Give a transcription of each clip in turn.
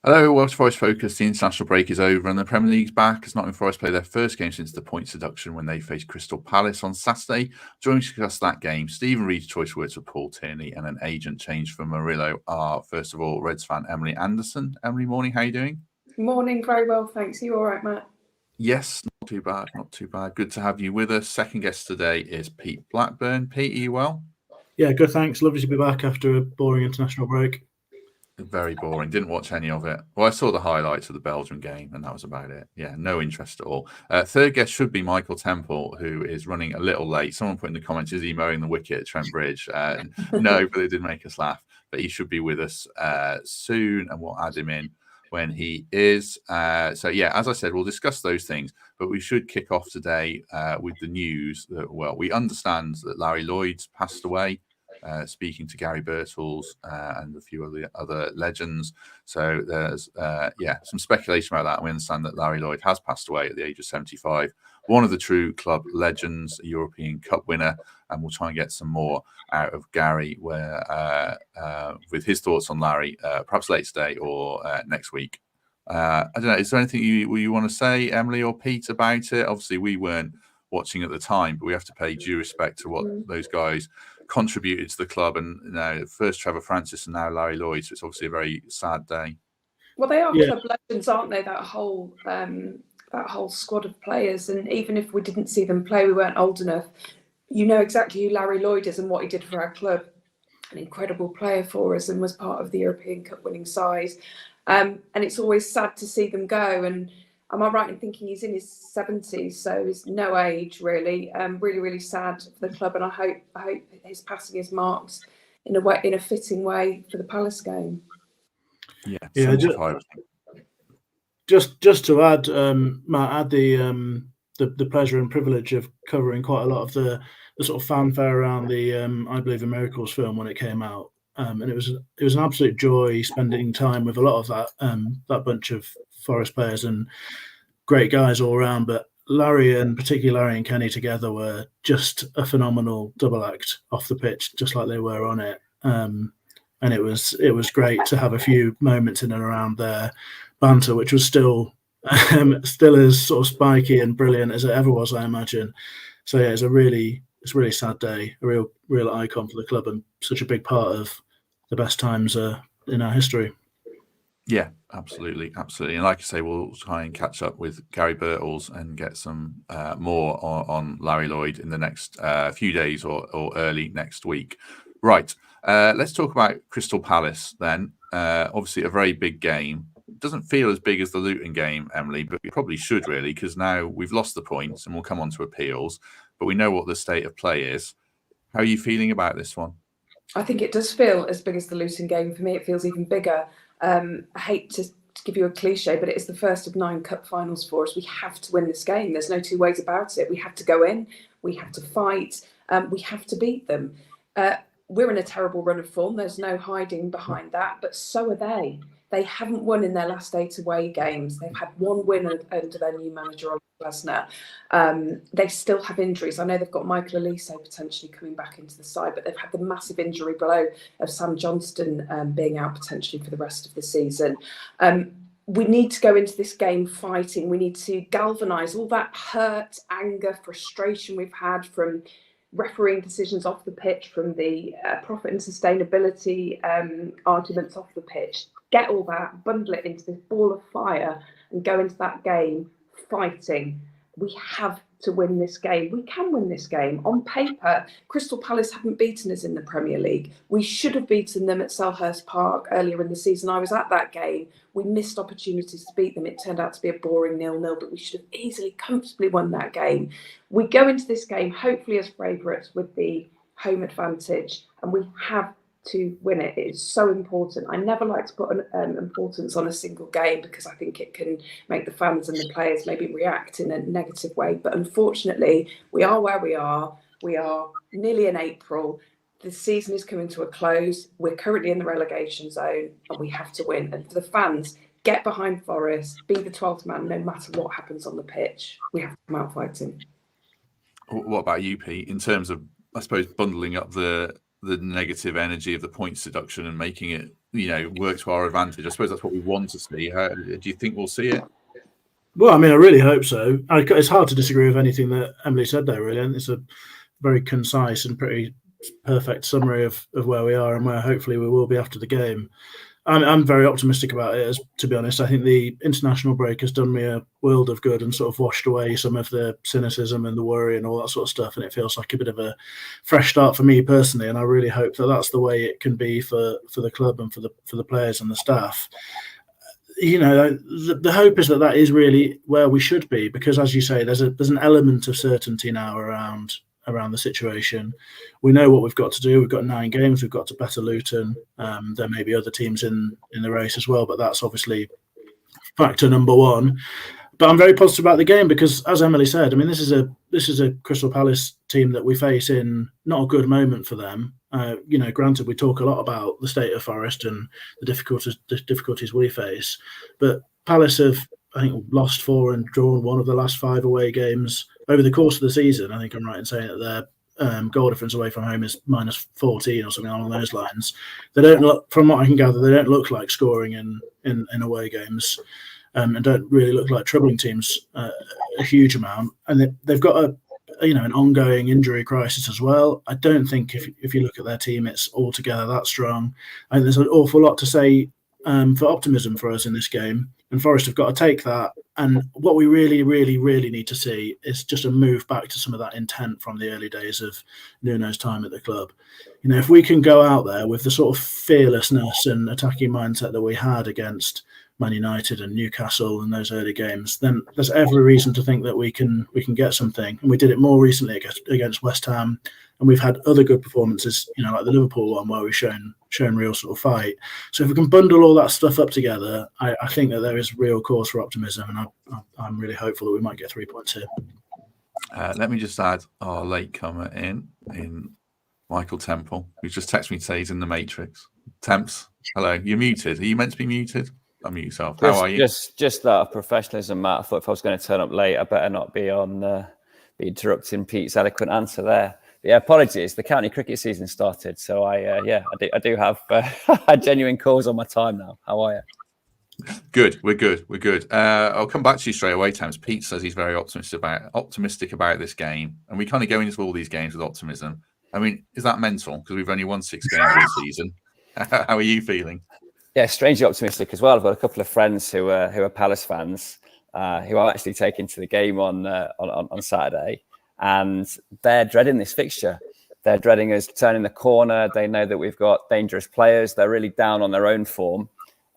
Hello, Welsh Forest Focus. The international break is over and the Premier League's back as Nottingham Forest play their first game since the points deduction when they faced Crystal Palace on Saturday. Joining to discuss that game, Stephen Reid's choice words for Paul Tierney and an agent change for Murillo are, first of all, Reid'S fan Emily Anderson. Emily, morning. How are you doing? Morning, very well, thanks. You all right, Matt? Yes, not too bad, not too bad. Good to have you with us. Second guest today is Pete Blackburn. Pete, are you well? Yeah, good, thanks. Lovely to be back after a boring international break. Very boring. Didn't watch any of it. Well, I saw the highlights of the Belgium game, and that was about it. Yeah, no interest at all. Third guest should be Michael Temple, who is running a little late. Someone put in the comments, is he mowing the wicket at Trent Bridge? No, but it did make us laugh. But he should be with us soon, and we'll add him in when he is. So, yeah, as I said, we'll discuss those things. But we should kick off today with the news that, well, we understand that Larry Lloyd's passed away. Speaking to Gary Birtles and a few other legends. So there's, some speculation about that. We understand that Larry Lloyd has passed away at the age of 75. One of the true club legends, a European Cup winner, and we'll try and get some more out of Gary with his thoughts on Larry, perhaps later today or next week. I don't know, is there anything you want to say, Emily or Pete, about it? Obviously, we weren't watching at the time, but we have to pay due respect to what those guys contributed to the club, and first Trevor Francis and now Larry Lloyd, so it's obviously a very sad day. Well, they are club legends, aren't they? That whole squad of players, and even if we didn't see them play, we weren't old enough. You know exactly who Larry Lloyd is and what he did for our club. An incredible player for us and was part of the European Cup winning side. And it's always sad to see them go. And am I right in thinking he's in his 70s, so he's no age really. Really, really sad for the club, and I hope his passing is marked in a fitting way for the Palace game. Yeah. Just to add, Matt, I had the pleasure and privilege of covering quite a lot of the sort of fanfare around the I Believe in Miracles film when it came out. And it was an absolute joy spending time with a lot of that bunch of Forest players and great guys all around. But Larry, and particularly Larry and Kenny together, were just a phenomenal double act off the pitch, just like they were on it. And it was great to have a few moments in and around their banter, which was still as sort of spiky and brilliant as it ever was, I imagine. So yeah, it's a really sad day, a real icon for the club, and such a big part of the best times in our history. Yeah, absolutely. And like I say, we'll try and catch up with Gary Birtles and get some more on Larry Lloyd in the next few days or early next week. Right, let's talk about Crystal Palace then. Obviously, a very big game. It doesn't feel as big as the Luton game, Emily, but it probably should really, because now we've lost the points and we'll come on to appeals, but we know what the state of play is. How are you feeling about this one? I think it does feel as big as the Luton game. For me, it feels even bigger. I hate to give you a cliche, but it is the first of 9 cup finals for us. We have to win this game. There's no two ways about it. We have to go in. We have to fight. We have to beat them. We're in a terrible run of form. There's no hiding behind that, but so are they. They haven't won in their last 8 away games. They've had 1 win under their new manager, Lesnar. They still have injuries. I know they've got Michael Elise potentially coming back into the side, but they've had the massive injury blow of Sam Johnston being out potentially for the rest of the season. We need to go into this game fighting. We need to galvanise all that hurt, anger, frustration we've had from refereeing decisions off the pitch, from the profit and sustainability arguments off the pitch. Get all that, bundle it into this ball of fire and go into that game fighting. We have to win this game. We can win this game. On paper, Crystal Palace haven't beaten us in the Premier League. We should have beaten them at Selhurst Park earlier in the season. I was at that game. We missed opportunities to beat them. It turned out to be a boring 0-0, but we should have easily, comfortably won that game. We go into this game, hopefully as favourites, with the home advantage, and we have to win it. It is so important. I never like to put an importance on a single game because I think it can make the fans and the players maybe react in a negative way. But unfortunately, we are where we are. We are nearly in April. The season is coming to a close. We're currently in the relegation zone and we have to win. And for the fans, get behind Forest, be the 12th man no matter what happens on the pitch. We have to come out fighting. What about you, Pete, in terms of, I suppose, bundling up the the negative energy of the points deduction and making it, work to our advantage. I suppose that's what we want to see. Do you think we'll see it? Well, I mean, I really hope so. It's hard to disagree with anything that Emily said there, really. And it's a very concise and pretty perfect summary of where we are and where hopefully we will be after the game. I'm very optimistic about it, to be honest. I think the international break has done me a world of good and sort of washed away some of the cynicism and the worry and all that sort of stuff. And it feels like a bit of a fresh start for me personally. And I really hope that that's the way it can be for the club and for the players and the staff. The hope is that is really where we should be, because, as you say, there's an element of certainty now around the situation. We know what we've got to do. We've got 9 games. We've got to better Luton. There may be other teams in the race as well, but that's obviously factor number one. But I'm very positive about the game because, as Emily said, I mean, this is a Crystal Palace team that we face in not a good moment for them. Granted, we talk a lot about the state of Forest and the difficulties we face, but Palace have, I think, lost 4 and drawn 1 of the last 5 away games over the course of the season. I think I'm right in saying that their goal difference away from home is -14 or something along those lines. They don't look, from what I can gather, they don't look like scoring in away games, and don't really look like troubling teams a huge amount. And they've got an ongoing injury crisis as well. I don't think if you look at their team, it's altogether that strong. I think there's an awful lot to say for optimism for us in this game. And Forest have got to take that. And what we really, really, really need to see is just a move back to some of that intent from the early days of Nuno's time at the club. If we can go out there with the sort of fearlessness and attacking mindset that we had against Man United and Newcastle in those early games, then there's every reason to think that we can get something. And we did it more recently against West Ham, and we've had other good performances, like the Liverpool one where we've shown real sort of fight. So if we can bundle all that stuff up together, I think that there is real cause for optimism, and I'm really hopeful that we might get 3 points here. Let me just add our late comer in Michael Temple, who just texted me to say he's in the Matrix. Temps, hello. You're muted. Are you meant to be muted? Unmute yourself. How are you? Just that of professionalism, Matt. I thought if I was going to turn up late, I better not be be interrupting Pete's eloquent answer there. But yeah, apologies. The county cricket season started, so I do have a genuine cause on my time now. How are you? Good. We're good. I'll come back to you straight away, Tams. Pete says he's very optimistic about this game, and we kind of go into all these games with optimism. I mean, is that mental? Because we've only won 6 games this season. How are you feeling? Yeah, strangely optimistic as well. I've got a couple of friends who are Palace fans who are actually taken to the game on Saturday, and they're dreading this fixture. They're dreading us turning the corner. They know that we've got dangerous players. They're really down on their own form,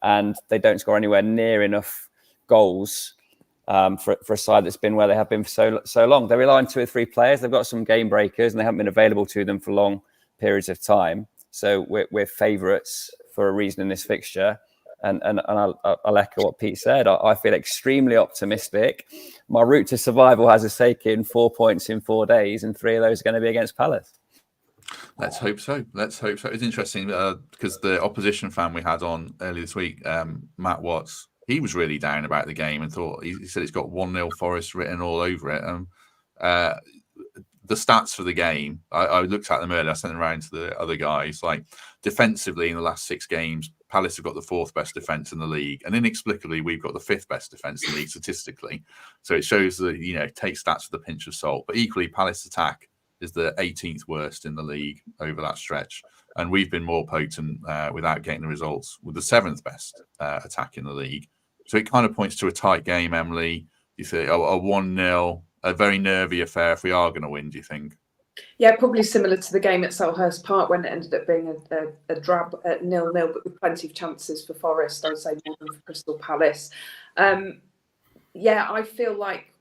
and they don't score anywhere near enough goals for a side that's been where they have been for so long. They rely on 2 or 3 players. They've got some game breakers, and they haven't been available to them for long periods of time. So we're favourites for a reason in this fixture. And I'll echo what Pete said. I feel extremely optimistic. My route to survival has us taking 4 points in 4 days, and 3 of those are going to be against Palace. Let's hope so. It's interesting because the opposition fan we had on earlier this week, Matt Watts, he was really down about the game and thought he said it's got 1-0 Forest written all over it. The stats for the game, I looked at them earlier. I sent them around to the other guys. Like defensively, in the last 6 games, Palace have got the 4th best defence in the league, and inexplicably, we've got the 5th best defence in the league statistically. So it shows that take stats with a pinch of salt. But equally, Palace attack is the 18th worst in the league over that stretch, and we've been more potent without getting the results with the 7th best attack in the league. So it kind of points to a tight game, Emily. You say a 1-0. A very nervy affair if we are going to win, do you think? Yeah, probably similar to the game at Selhurst Park when it ended up being a drab at 0-0, but with plenty of chances for Forest. I would say more than for Crystal Palace. I feel like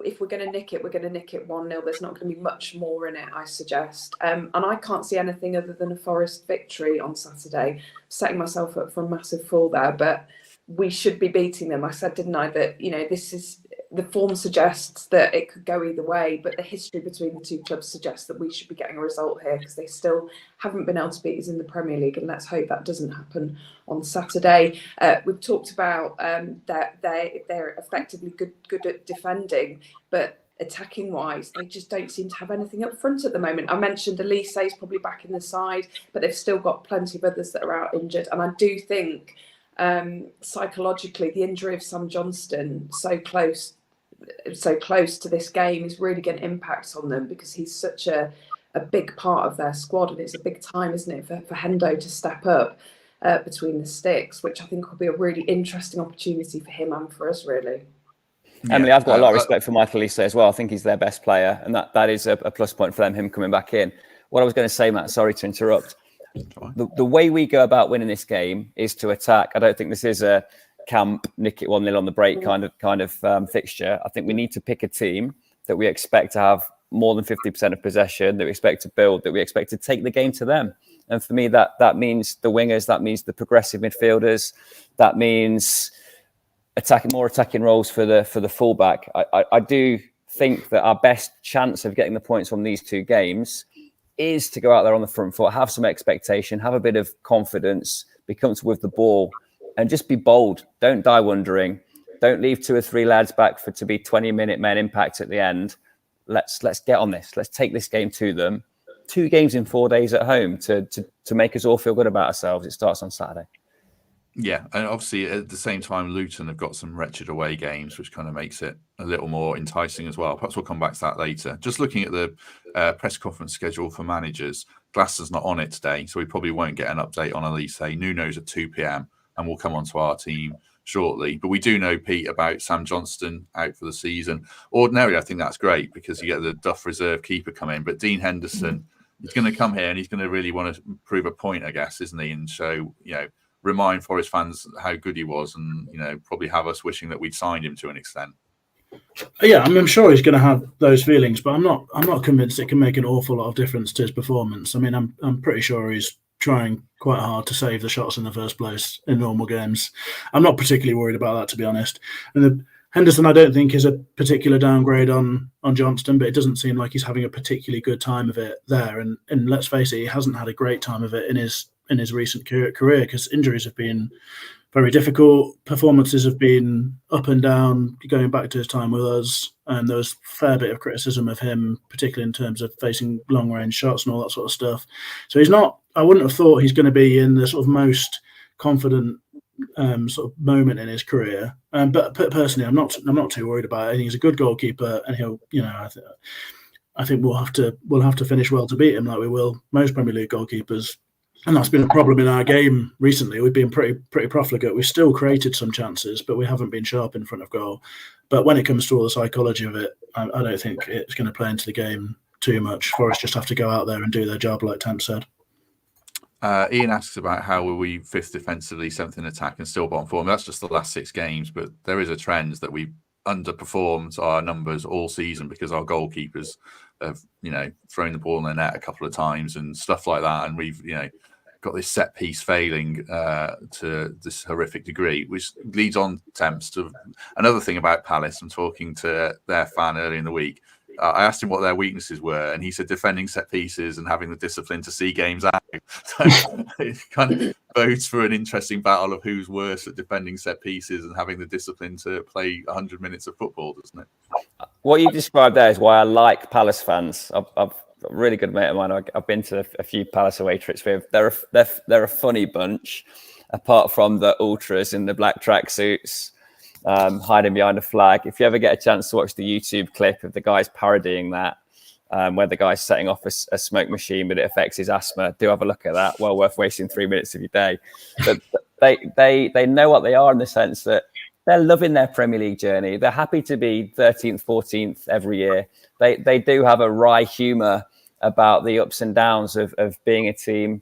if we're going to nick it, we're going to nick it 1-0. There's not going to be much more in it, I suggest. And I can't see anything other than a Forest victory on Saturday. Setting myself up for a massive fall there, but we should be beating them. I said, didn't I, that this is. The form suggests that it could go either way, but the history between the 2 clubs suggests that we should be getting a result here because they still haven't been able to beat us in the Premier League, and let's hope that doesn't happen on Saturday. We've talked about that they're effectively good at defending, but attacking wise, they just don't seem to have anything up front at the moment. I mentioned Elise is probably back in the side, but they've still got plenty of others that are out injured. And I do think psychologically, the injury of Sam Johnston so close to this game is really going to impact on them, because he's such a big part of their squad, and it's a big time, isn't it, for Hendo to step up between the sticks, which I think will be a really interesting opportunity for him and for us, really. Yeah. Emily, I've got a lot of respect for Michael Elise as well. I think he's their best player, and that is a plus point for them, him coming back in. What I was going to say, Matt, sorry to interrupt. The way we go about winning this game is to attack. I don't think this is a camp, nick it 1-0 on the break kind of fixture. I think we need to pick a team that we expect to have more than 50% of possession, that we expect to build, that we expect to take the game to them. And for me, that means the wingers, that means the progressive midfielders, that means more attacking roles for the fullback. I do think that our best chance of getting the points from these two games is to go out there on the front foot, have some expectation, have a bit of confidence, be comfortable with the ball, and just be bold. Don't die wondering. Don't leave 2 or 3 lads back to be 20-minute men impact at the end. Let's get on this. Let's take this game to them. 2 games in 4 days at home to make us all feel good about ourselves. It starts on Saturday. Yeah, and obviously at the same time, Luton have got some wretched away games, which kind of makes it a little more enticing as well. Perhaps we'll come back to that later. Just looking at the press conference schedule for managers, Glasser's not on it today, so we probably won't get an update on Elise. Nuno's at 2 p.m, and we'll come on to our team shortly. But we do know, Pete, about Sam Johnston out for the season. Ordinarily, I think that's great because you get the Duff reserve keeper come in, but Dean Henderson, he's going to come here and he's going to really want to prove a point, I guess, isn't he? And show, remind Forest fans how good he was, and probably have us wishing that we'd signed him to an extent. Yeah, I'm sure he's going to have those feelings, but I'm not convinced it can make an awful lot of difference to his performance. I mean, I'm pretty sure he's trying quite hard to save the shots in the first place in normal games. I'm not particularly worried about that, to be honest. And Henderson, I don't think, is a particular downgrade on Johnston, but it doesn't seem like he's having a particularly good time of it there. And let's face it, he hasn't had a great time of it in his recent career, because injuries have been very difficult. Performances have been up and down, going back to his time with us. And there was a fair bit of criticism of him, particularly in terms of facing long-range shots and all that sort of stuff. So I wouldn't have thought he's going to be in the sort of most confident sort of moment in his career. But personally, I'm not too worried about it. I think he's a good goalkeeper, and he'll, I think we'll have to finish well to beat him, like we will most Premier League goalkeepers. And that's been a problem in our game recently. We've been pretty profligate. We've still created some chances, but we haven't been sharp in front of goal. But when it comes to all the psychology of it, I don't think it's going to play into the game too much. Forest just have to go out there and do their job, like Temp said. Ian asks about how were we 5th defensively, 7th in attack, and still bottom form. That's just the last 6 games, but there is a trend that we've underperformed our numbers all season because our goalkeepers have, thrown the ball in the net a couple of times and stuff like that, and we've, got this set piece failing to this horrific degree, which leads on Temps to another thing about Palace. I'm talking to their fan earlier in the week. I asked him what their weaknesses were, and he said defending set pieces and having the discipline to see games out. So it kind of bodes for an interesting battle of who's worse at defending set pieces and having the discipline to play 100 minutes of football, doesn't it? What you described there is why I like Palace fans. I've got a really good mate of mine I've been to a few Palace away trips with. They're a funny bunch, apart from the ultras in the black tracksuits, hiding behind a flag. If you ever get a chance to watch the YouTube clip of the guys parodying that, where the guy's setting off a smoke machine, but it affects his asthma, do have a look at that. Well worth wasting 3 minutes of your day. But they know what they are, in the sense that they're loving their Premier League journey. They're happy to be 13th, 14th every year. They do have a wry humour about the ups and downs of being a team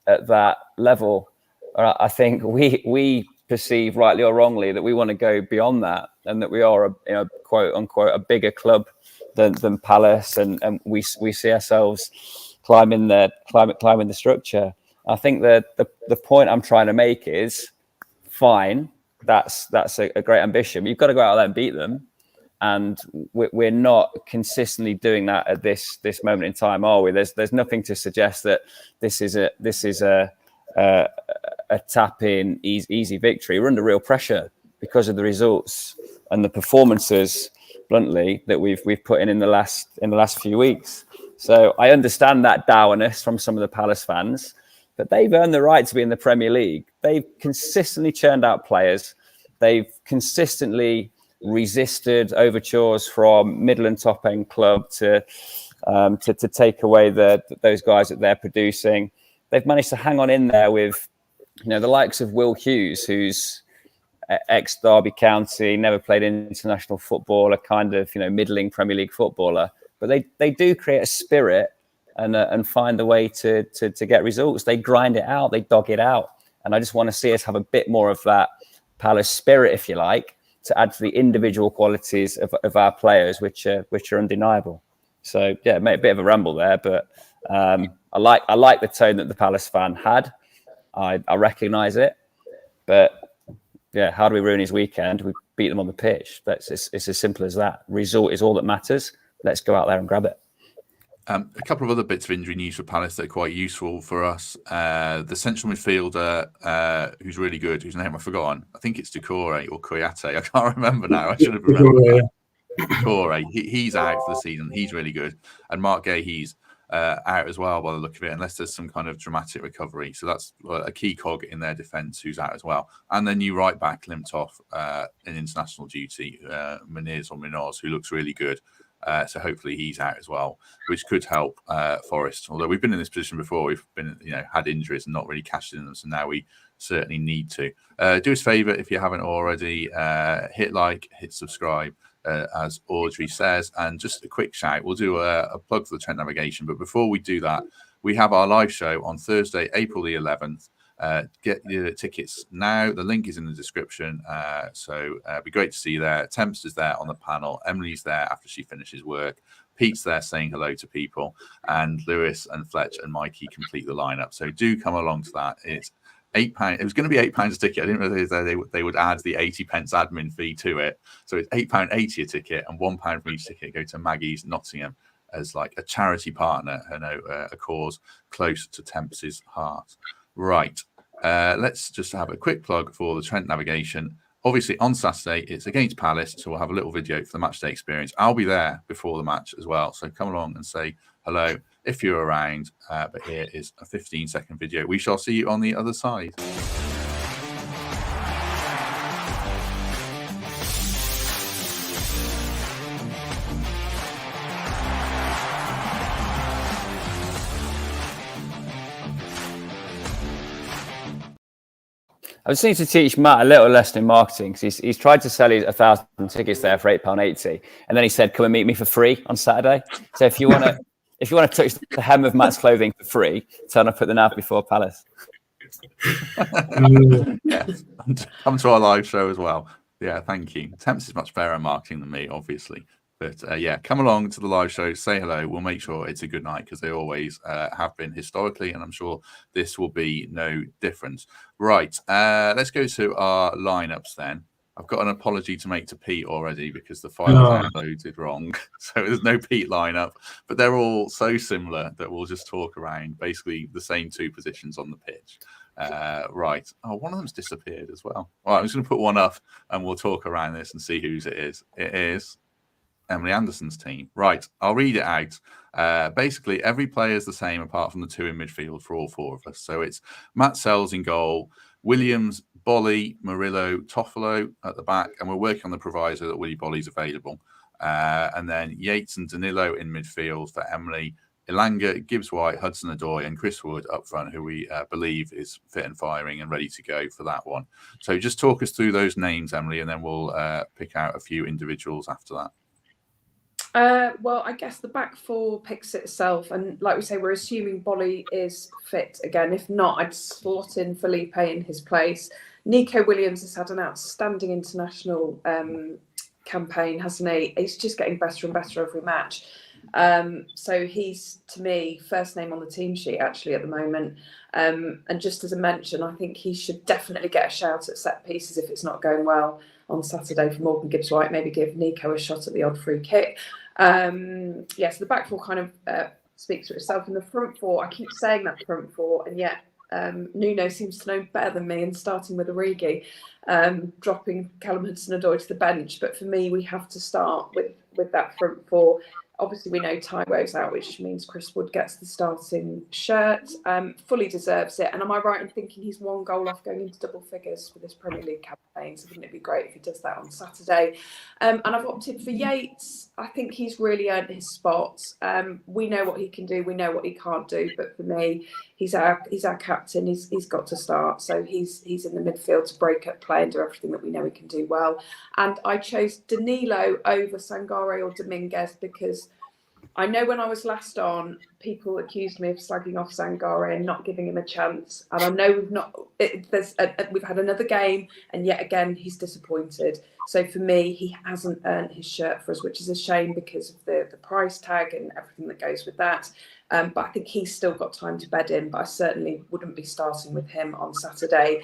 at that level. I think we perceive, rightly or wrongly, that we want to go beyond that, and that we are a quote unquote a bigger club than Palace, and we see ourselves climbing the structure. I think that the point I'm trying to make is, fine, that's a great ambition, but you've got to go out there and beat them. And we're not consistently doing that at this moment in time, are we? There's nothing to suggest that this is a tap-in easy victory. We're under real pressure because of the results and the performances bluntly, that we've put in the last few weeks. So I understand that dourness from some of the Palace fans, but they've earned the right to be in the Premier League. They've consistently churned out players. They've consistently resisted overtures from middle and top end club to take away those guys that they're producing. They've managed to hang on in there with, the likes of Will Hughes, who's ex-Derby County, never played international football, a kind of middling Premier League footballer. But they do create a spirit and find a way to get results. They grind it out, they dog it out, and I just want to see us have a bit more of that Palace spirit, if you like, to add to the individual qualities of our players, which are undeniable. So yeah, made a bit of a ramble there, but I like the tone that the Palace fan had. I recognise it, but yeah, how do we ruin his weekend? We beat them on the pitch. It's as simple as that. Result is all that matters. Let's go out there and grab it. A couple of other bits of injury news for Palace that are quite useful for us. The central midfielder who's really good, whose name I've forgotten. I think it's Decore or Koyate. I can't remember now. I should have remembered that. Decore, he's out for the season. He's really good. And Mark Gay, he's out as well by the look of it, unless there's some kind of dramatic recovery. So that's a key cog in their defence who's out as well. And then you right back limped off in international duty, Munoz, who looks really good. So hopefully he's out as well, which could help Forest. Although we've been in this position before, we've been had injuries and not really cashed in them. So now we certainly need to. Do us a favour if you haven't already. Hit like, hit subscribe. As Audrey says, and just a quick shout, we'll do a plug for the Trent Navigation, but before we do that, we have our live show on Thursday, April the 11th. Get your tickets now. The link is in the description, so it'd be great to see you there. Temps is there on the panel, Emily's there after she finishes work, Pete's there saying hello to people, and Lewis and Fletch and Mikey complete the lineup, so do come along to that. It's £8. It was going to be £8 a ticket. I didn't realize they would add the 80 pence admin fee to it. So it's £8.80 a ticket, and £1 from each ticket go to Maggie's Nottingham as like a charity partner, a cause close to Temps's heart. Right. Let's just have a quick plug for the Trent Navigation. Obviously, on Saturday, it's against Palace, so we'll have a little video for the match day experience. I'll be there before the match as well, so come along and say hello if you're around. But here is a 15-second video. We shall see you on the other side. I just need to teach Matt a little lesson in marketing, because he's tried to sell his 1,000 tickets there for £8.80, and then he said, "Come and meet me for free on Saturday." So if you want to touch the hem of Matt's clothing for free, turn up at the NAV before Palace. Yes, come to our live show as well. Yeah, thank you. Temps is much better at marketing than me, obviously. But yeah, come along to the live show, say hello. We'll make sure it's a good night, because they always have been historically, and I'm sure this will be no different. Right, let's go to our lineups then. I've got an apology to make to Pete already, because the file downloaded wrong. So there's no Pete lineup, but they're all so similar that we'll just talk around basically the same two positions on the pitch. Right. Oh, one of them's disappeared as well. All right, I'm just going to put one up and we'll talk around this and see whose it is. It is Emily Anderson's team. Right, I'll read it out. Basically, every player is the same apart from the two in midfield for all four of us. So it's Matt Sells in goal, Williams, Bolly, Murillo, Toffolo at the back, and we're working on the proviso that Willy Bolly's available. And then Yates and Danilo in midfield for Emily, Ilanga, Gibbs-White, Hudson-Odoi, and Chris Wood up front, who we believe is fit and firing and ready to go for that one. So just talk us through those names, Emily, and then we'll pick out a few individuals after that. Well, I guess the back four picks itself, and like we say, we're assuming Bolly is fit again. If not, I'd slot in Felipe in his place. Nico Williams has had an outstanding international campaign, hasn't he? He's just getting better and better every match. So he's, to me, first name on the team sheet actually at the moment. And just as a mention, I think he should definitely get a shout at set pieces if it's not going well on Saturday for Morgan Gibbs-White. Maybe give Nico a shot at the odd free kick. So the back four kind of speaks for itself. In the front four, I keep saying that front four, and yet Nuno seems to know better than me, and starting with Origi, dropping Callum Hudson-Odoi to the bench. But for me, we have to start with with that front four. Obviously, we know Taiwo's out, which means Chris Wood gets the starting shirt. Fully deserves it. And am I right in thinking he's 1 goal off going into double figures for this Premier League campaign? So wouldn't it be great if he does that on Saturday? And I've opted for Yates. I think he's really earned his spot. We know what he can do. We know what he can't do. But for me, he's our captain. He's got to start. So he's in the midfield to break up play and do everything that we know he can do well. And I chose Danilo over Sangare or Dominguez because I know when I was last on, people accused me of slagging off Sangare and not giving him a chance. And I know we've had another game, and yet again he's disappointed. So for me, he hasn't earned his shirt for us, which is a shame because of the price tag and everything that goes with that. But I think he's still got time to bed in. But I certainly wouldn't be starting with him on Saturday.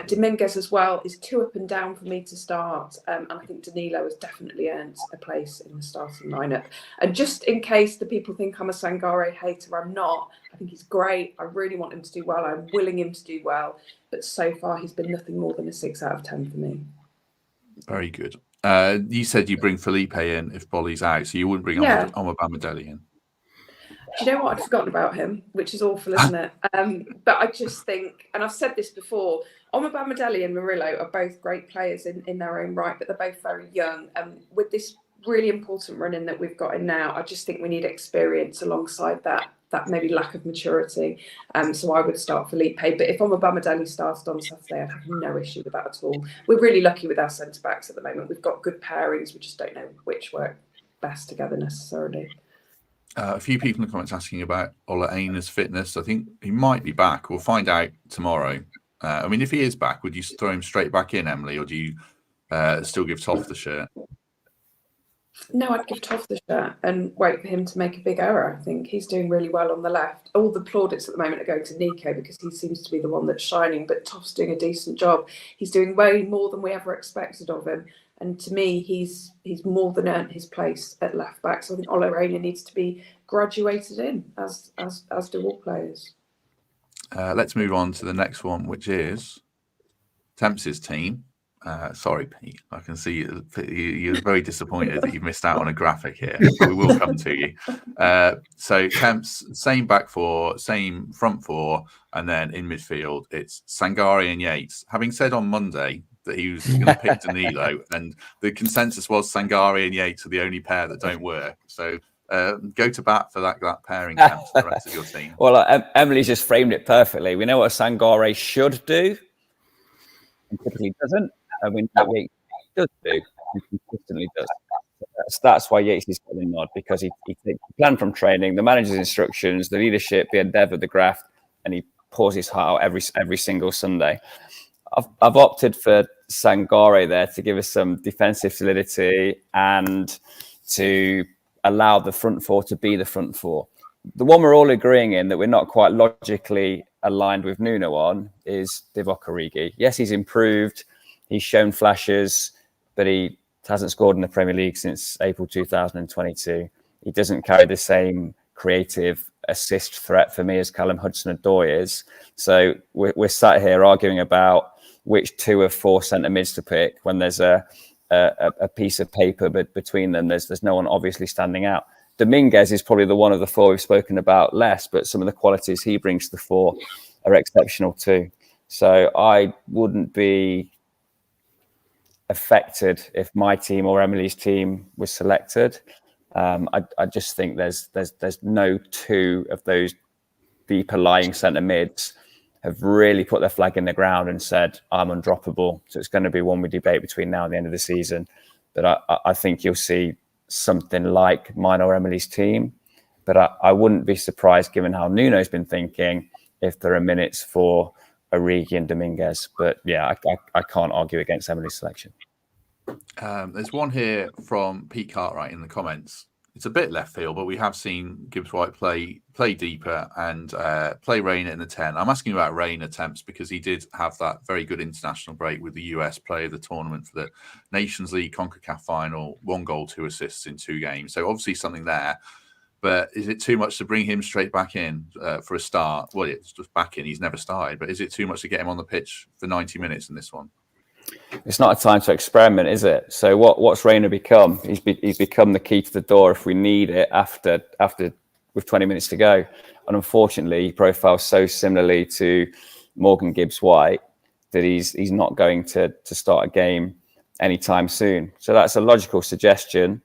Dominguez as well is too up and down for me to start, and I think Danilo has definitely earned a place in the starting lineup. And just in case the people think I'm a Sangare hater, I'm not. I think he's great. I really want him to do well. I'm willing him to do well, but so far he's been nothing more than a 6 out of 10 for me. Very good. You said you bring Felipe in if Bolly's out, so you wouldn't bring Omobamidele in. Do you know what? I'd forgotten about him, which is awful, isn't it? But I just think, and I've said this before, Omobamidele and Murillo are both great players in their own right, but they're both very young. And with this really important run-in that we've got in now, I just think we need experience alongside that maybe lack of maturity. So I would start Felipe. But if Omobamidele started on Saturday, I'd have no issue with that at all. We're really lucky with our centre-backs at the moment. We've got good pairings. We just don't know which work best together necessarily. A few people in the comments asking about Ola Aina's fitness. I think he might be back. We'll find out tomorrow. I mean, if he is back, would you throw him straight back in, Emily, or do you still give Toff the shirt? No, I'd give Toff the shirt and wait for him to make a big error. I think he's doing really well on the left. All the plaudits at the moment are going to Nico because he seems to be the one that's shining, but Toff's doing a decent job. He's doing way more than we ever expected of him. And to me, he's more than earned his place at left back. So I think Ola Aina needs to be graduated in, as do all players. Let's move on to the next one, which is Temps' team. Sorry, Pete. I can see you're very disappointed that you've missed out on a graphic here. We will come to you. So Temps, same back four, same front four, and then in midfield, it's Sangare and Yates. Having said on Monday that he was going to pick Danilo, and the consensus was Sangare and Yates are the only pair that don't work. So go to bat for that pairing, Temps, the rest of your team. Well, Emily's just framed it perfectly. We know what Sangare should do, and typically doesn't. I mean, that Yates does do, and consistently does. That's why Yates is getting the nod, because he takes the plan from training, the manager's instructions, the leadership, the endeavour, the graft, and he pours his heart out every single Sunday. I've opted for Sangare there to give us some defensive solidity and to allow the front four to be the front four. The one we're all agreeing in that we're not quite logically aligned with Nuno on is Divock Origi. Yes, he's improved. He's shown flashes, but he hasn't scored in the Premier League since April 2022. He doesn't carry the same creative assist threat for me as Callum Hudson-Odoi is. So we're sat here arguing about which 2 of 4 centre mids to pick when there's a piece of paper, but between them, there's no one obviously standing out. Dominguez is probably the one of the 4 we've spoken about less, but some of the qualities he brings to the fore are exceptional too. So I wouldn't be affected if my team or Emily's team was selected. I just think there's no 2 of those deeper lying centre mids have really put their flag in the ground and said, I'm undroppable. So it's going to be one we debate between now and the end of the season. But I think you'll see something like mine or Emily's team. But I wouldn't be surprised, given how Nuno's been thinking, if there are minutes for Origi and Dominguez. But yeah, I can't argue against Emily's selection. There's one here from Pete Cartwright in the comments. It's a bit left field, but we have seen Gibbs White play deeper and play Reina in the 10. I'm asking about Reina Temps because he did have that very good international break with the US player of the tournament for the Nations League CONCACAF final, 1 goal, 2 assists in 2 games. So obviously something there. But is it too much to bring him straight back in for a start? Well, it's just back in. He's never started. But is it too much to get him on the pitch for 90 minutes in this one? It's not a time to experiment, is it? So what's Reina become? He's become the key to the door if we need it after with 20 minutes to go. And unfortunately, he profiles so similarly to Morgan Gibbs-White that he's not going to start a game anytime soon. So that's a logical suggestion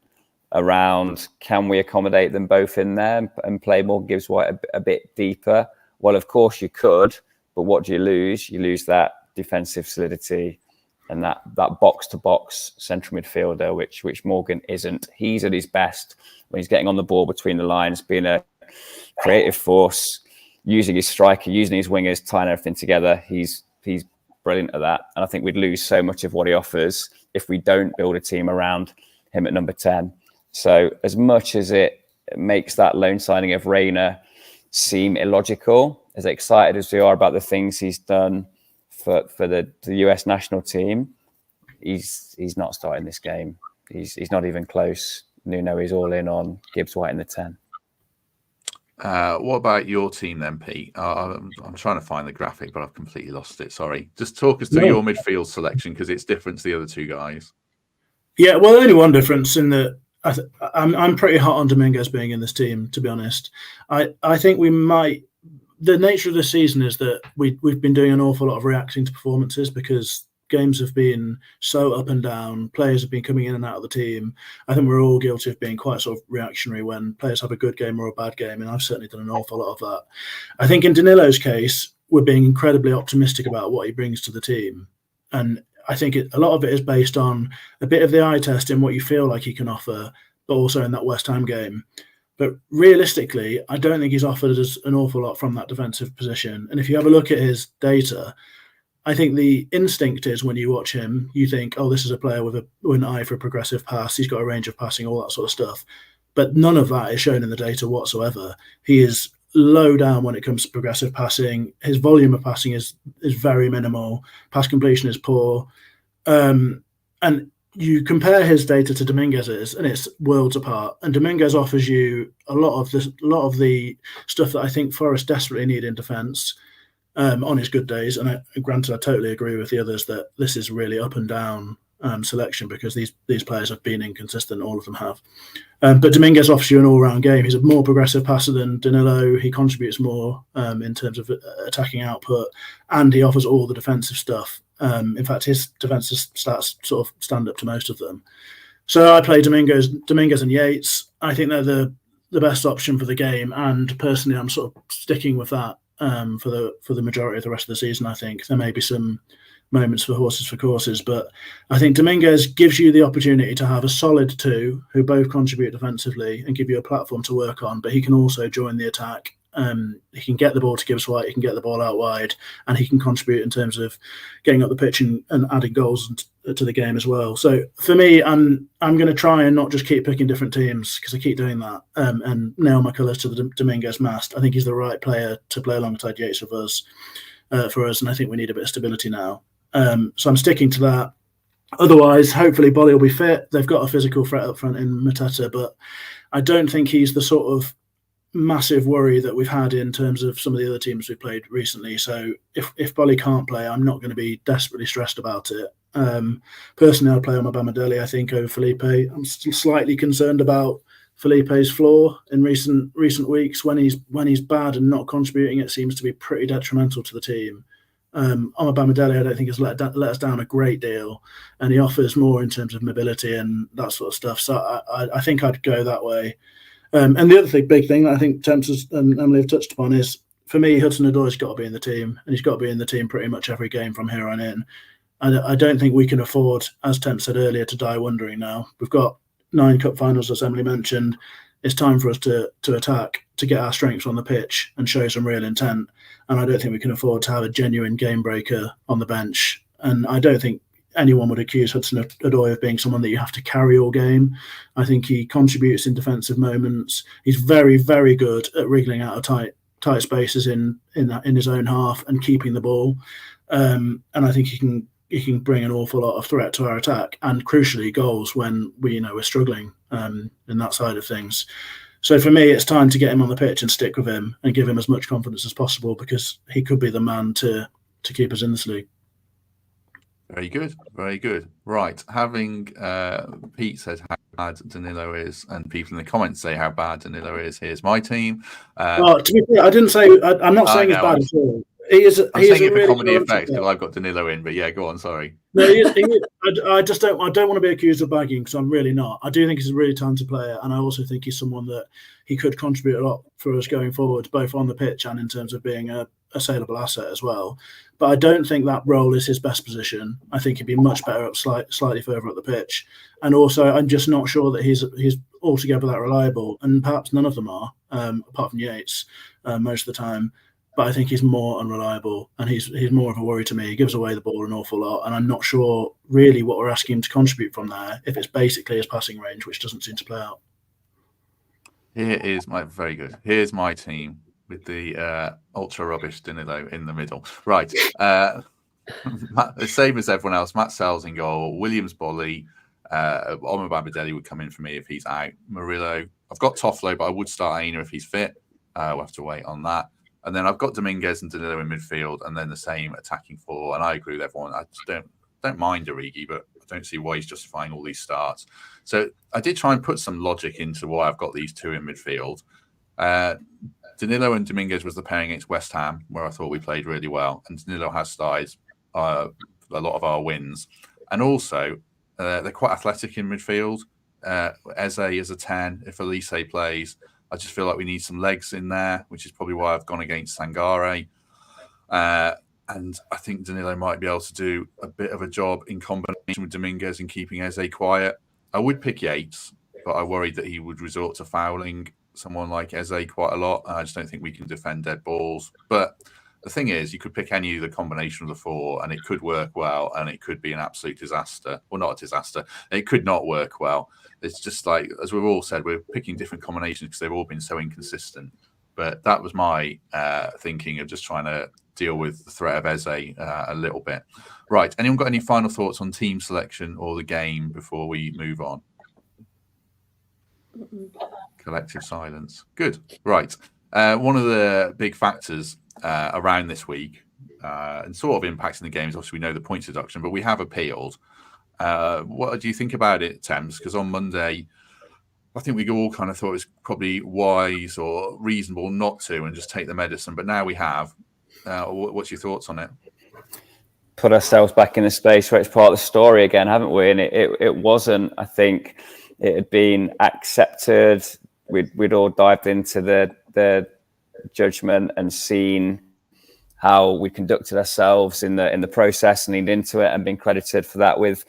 around, can we accommodate them both in there and play Morgan Gibbs-White a bit deeper? Well, of course you could, but what do you lose? You lose that defensive solidity and that box-to-box central midfielder, which Morgan isn't. He's at his best when he's getting on the ball between the lines, being a creative force, using his striker, using his wingers, tying everything together. He's brilliant at that. And I think we'd lose so much of what he offers if we don't build a team around him at number 10. So as much as it makes that loan signing of Reina seem illogical, as excited as we are about the things he's done for the US national team, he's not starting this game. He's not even close. Nuno is all in on Gibbs-White in the 10. What about your team then, Pete? I'm trying to find the graphic, but I've completely lost it. Sorry. Just talk us through your midfield selection, because it's different to the other two guys. Yeah, well, only one difference in that I'm pretty hot on Dominguez being in this team, to be honest. I think we might. The nature of the season is that we've been doing an awful lot of reacting to performances because games have been so up and down. Players have been coming in and out of the team. I think we're all guilty of being quite sort of reactionary when players have a good game or a bad game, and I've certainly done an awful lot of that. I think in Danilo's case, we're being incredibly optimistic about what he brings to the team. And I think a lot of it is based on a bit of the eye test in what you feel like he can offer, but also in that West Ham game. But realistically, I don't think he's offered us an awful lot from that defensive position. And if you have a look at his data, I think the instinct is when you watch him, you think, oh, this is a player with an eye for a progressive pass. He's got a range of passing, all that sort of stuff. But none of that is shown in the data whatsoever. He is low down when it comes to progressive passing. His volume of passing is very minimal. Pass completion is poor. And you compare his data to Dominguez's, and it's worlds apart. And Dominguez offers you a lot of the stuff that I think Forest desperately need in defence on his good days. And granted, I totally agree with the others that this is really up and down selection because these players have been inconsistent. All of them have. But Dominguez offers you an all-round game. He's a more progressive passer than Danilo. He contributes more in terms of attacking output, and he offers all the defensive stuff. In fact, his defensive stats sort of stand up to most of them. So I play Dominguez and Yates. I think they're the best option for the game, and personally, I'm sort of sticking with that for the majority of the rest of the season. I think there may be some moments for horses for courses, but I think Dominguez gives you the opportunity to have a solid two who both contribute defensively and give you a platform to work on, but he can also join the attack. He can get the ball to Gibbs-White, he can get the ball out wide, and he can contribute in terms of getting up the pitch and adding goals to the game as well. So for me, I'm going to try and not just keep picking different teams because I keep doing that and nail my colours to the Dominguez mast. I think he's the right player to play alongside Yates for us, and I think we need a bit of stability now. So I'm sticking to that. Otherwise, hopefully Bolly will be fit. They've got a physical threat up front in Mateta, but I don't think he's the sort of massive worry that we've had in terms of some of the other teams we've played recently. So if Bolly can't play, I'm not going to be desperately stressed about it. Personally, I'll play on Obama-Dele, I think, over Felipe. I'm still slightly concerned about Felipe's floor in recent weeks. When he's bad and not contributing, it seems to be pretty detrimental to the team. Obama-Dele, I don't think has let us down a great deal, and he offers more in terms of mobility and that sort of stuff. So I think I'd go that way. And the other big thing that I think Temps and Emily have touched upon is, for me, Hudson-Odoi's got to be in the team, and he's got to be in the team pretty much every game from here on in. And I don't think we can afford, as Temps said earlier, to die wondering now. We've got 9 cup finals, as Emily mentioned. It's time for us to attack, to get our strengths on the pitch and show some real intent. And I don't think we can afford to have a genuine game breaker on the bench. And I don't think anyone would accuse Hudson-Odoi of being someone that you have to carry all game. I think he contributes in defensive moments. He's very, very good at wriggling out of tight spaces in his own half and keeping the ball. And I think he can bring an awful lot of threat to our attack, and crucially goals when we're struggling in that side of things. So for me, it's time to get him on the pitch and stick with him and give him as much confidence as possible, because he could be the man to keep us in this league. Very good, very good. Right, having Pete said how bad Danilo is, and people in the comments say how bad Danilo is. Here's my team. Well, to be clear, I didn't say. I'm not saying he's bad at all. I'm saying it for comedy effects because I've got Danilo in. But yeah, go on. Sorry. No, he is. I just don't. I don't want to be accused of bagging because I'm really not. I do think he's a really talented player, and I also think he's someone that he could contribute a lot for us going forward, both on the pitch and in terms of being a saleable asset as well. But I don't think that role is his best position. I think he'd be much better up slightly further up the pitch. And also, I'm just not sure that he's altogether that reliable. And perhaps none of them are, apart from Yates, most of the time. But I think he's more unreliable, and he's more of a worry to me. He gives away the ball an awful lot, and I'm not sure really what we're asking him to contribute from there if it's basically his passing range, which doesn't seem to play out. Here is my very good. Here's my team with the ultra rubbish Danilo in the middle. Right. The same as everyone else. Matt Sells in goal. Williams Bolly. Omar Babadeli would come in for me if he's out. Murillo. I've got Toffolo, but I would start Aina if he's fit. We'll have to wait on that. And then I've got Dominguez and Danilo in midfield, and then the same attacking four. And I agree with everyone. I just don't mind Origi, but I don't see why he's justifying all these starts. So I did try and put some logic into why I've got these two in midfield. Danilo and Dominguez was the pairing against West Ham, where I thought we played really well. And Danilo has started a lot of our wins. And also, they're quite athletic in midfield. Eze is a 10. If Elise plays, I just feel like we need some legs in there, which is probably why I've gone against Sangare. And I think Danilo might be able to do a bit of a job in combination with Dominguez in keeping Eze quiet. I would pick Yates, but I worried that he would resort to fouling someone like Eze quite a lot. I just don't think we can defend dead balls. But the thing is, you could pick any of the combination of the four, and it could work well, and it could be an absolute disaster. Well, not a disaster. It could not work well. It's just like, as we've all said, we're picking different combinations because they've all been so inconsistent. But that was my thinking of just trying to deal with the threat of Eze a little bit. Right. Anyone got any final thoughts on team selection or the game before we move on? Collective silence. Good. Right. One of the big factors around this week and sort of impacting the games, obviously we know the points deduction, but we have appealed. What do you think about it, Thames? Because on Monday, I think we all kind of thought it was probably wise or reasonable not to and just take the medicine. But now we have. What's your thoughts on it? Put ourselves back in the space where it's part of the story again, haven't we? And it wasn't. I think it had been accepted. We'd all dived into the judgment and seen how we conducted ourselves in the process and leaned into it and been credited for that with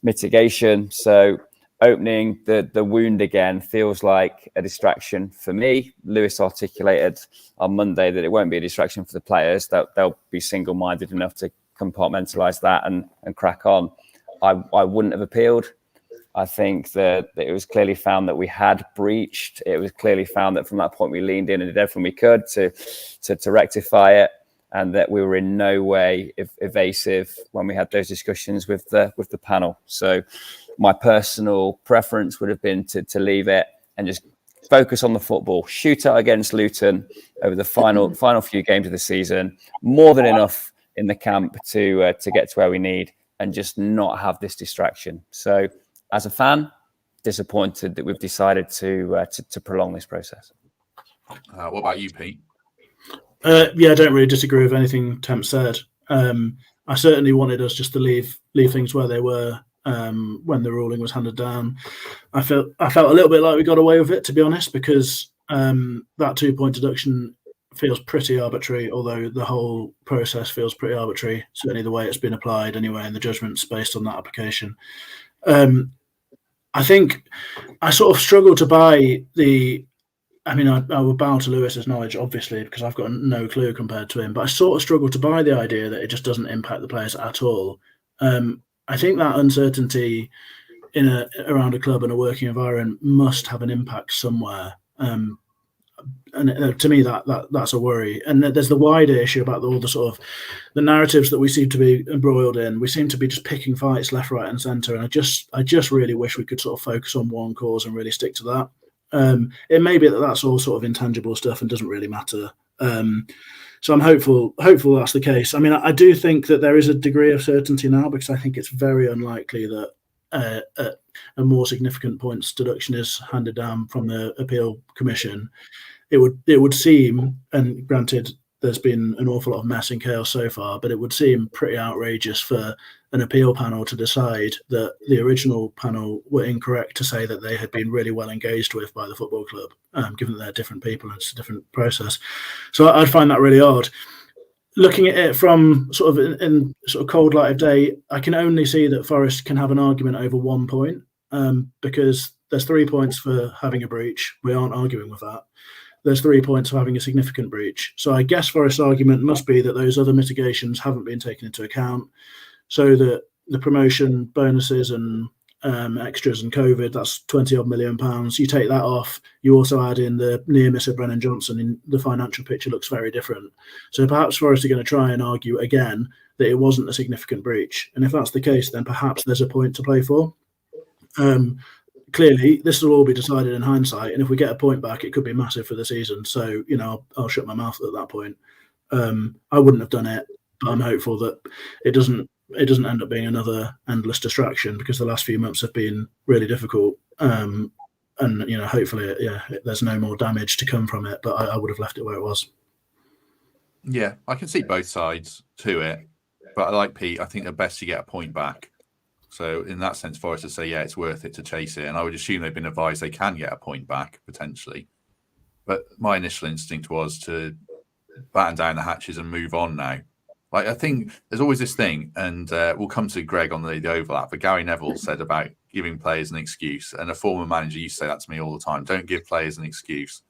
mitigation. So opening the wound again feels like a distraction for me. Lewis articulated on Monday that it won't be a distraction for the players, that they'll be single-minded enough to compartmentalize that and crack on. I wouldn't have appealed. I think that it was clearly found that we had breached. It was clearly found that from that point we leaned in and did everything we could to rectify it, and that we were in no way evasive when we had those discussions with the panel. So my personal preference would have been to leave it and just focus on the football. Shootout against Luton over the final few games of the season, more than enough in the camp to get to where we need, and just not have this distraction. So as a fan, disappointed that we've decided to prolong this process. What about you, Pete? Yeah, I don't really disagree with anything Temp said. I certainly wanted us just to leave things where they were when the ruling was handed down. I felt a little bit like we got away with it, to be honest, because that 2-point deduction feels pretty arbitrary, although the whole process feels pretty arbitrary, certainly the way it's been applied anyway, and the judgment's based on that application. I think I sort of struggle to buy I would bow to Lewis's knowledge, obviously, because I've got no clue compared to him, but I sort of struggle to buy the idea that it just doesn't impact the players at all. I think that uncertainty around a club and a working environment must have an impact somewhere. And to me, that's a worry. And there's the wider issue about all the sort of the narratives that we seem to be embroiled in. We seem to be just picking fights left, right, and centre. And I just really wish we could sort of focus on one cause and really stick to that. It may be that that's all sort of intangible stuff and doesn't really matter. So I'm hopeful that's the case. I mean, I do think that there is a degree of certainty now, because I think it's very unlikely that a more significant points deduction is handed down from the appeal commission. It would seem, and granted, there's been an awful lot of mess and chaos so far, but it would seem pretty outrageous for an appeal panel to decide that the original panel were incorrect to say that they had been really well engaged with by the football club, given that they're different people and it's a different process. So I'd find that really odd. Looking at it from sort of in sort of cold light of day, I can only see that Forest can have an argument over 1 point, because there's 3 points for having a breach. We aren't arguing with that. There's 3 points for having a significant breach. So I guess Forest's argument must be that those other mitigations haven't been taken into account, so that the promotion bonuses and extras and COVID, that's 20 odd £million. You take that off, you also add in the near miss of Brennan Johnson, and the financial picture looks very different. So perhaps Forest are going to try and argue again that it wasn't a significant breach. And if that's the case, then perhaps there's a point to play for. Clearly, this will all be decided in hindsight, and if we get a point back, it could be massive for the season. So, I'll shut my mouth at that point. I wouldn't have done it, but I'm hopeful that it doesn't end up being another endless distraction, because the last few months have been really difficult. And hopefully, there's no more damage to come from it. But I would have left it where it was. Yeah, I can see both sides to it, but I like Pete. I think the best you get a point back. So in that sense, Forest would say, yeah, it's worth it to chase it. And I would assume they've been advised they can get a point back, potentially. But my initial instinct was to batten down the hatches and move on now. Like, I think there's always this thing, and we'll come to Greg on the overlap, but Gary Neville said about giving players an excuse. And a former manager used to say that to me all the time, don't give players an excuse.